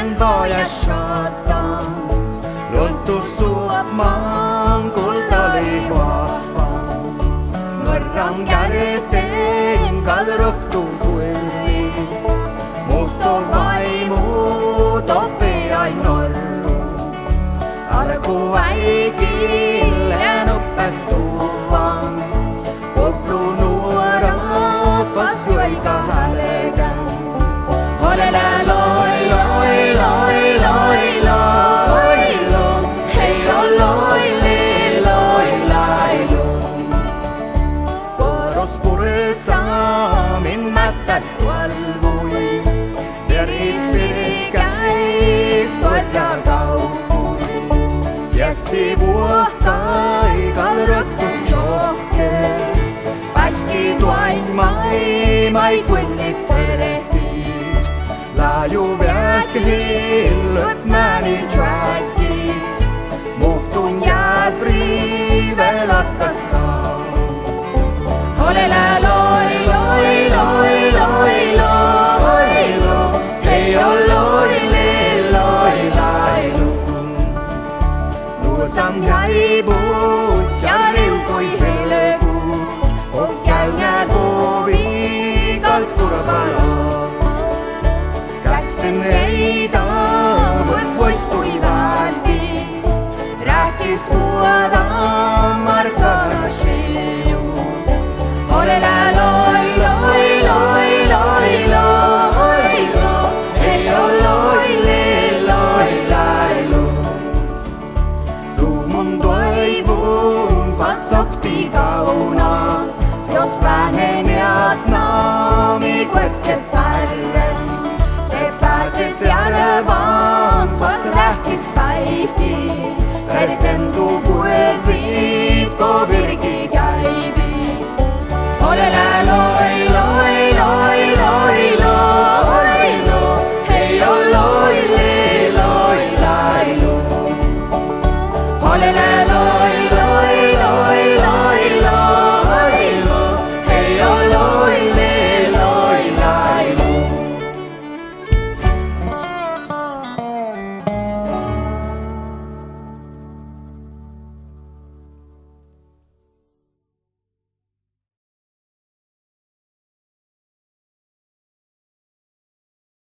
en vad jag tjatar. Låt oss uppman kultali huapaan. Norran kärteen kalroftun kuilli. Muutto vaimu topeai norru. Alku äikilleen oppas tuvan. Koplu nuora fassuita hälkän. Olele loi loi loi loi loi loi. Hei o loi li loi lai loi. Poros pursa min mättäs tuolvui. Veris virkäis tuodra kaupui. Jässi vuohtai kalroktun johke. Paski tuain mai kunni ferehti. Laaju väkihillut määni träkki. Muhtun jäävri velakastaa. Olele loi loi loi loi loi loi. Hei o loi li loi lai loi. Nuosan häibut ja riutui helkuut. Och käynä kovi kalsturvalaa. Käkten ei taavut poistui väti. Rääkis vuoda markana šiljus. Olele loi.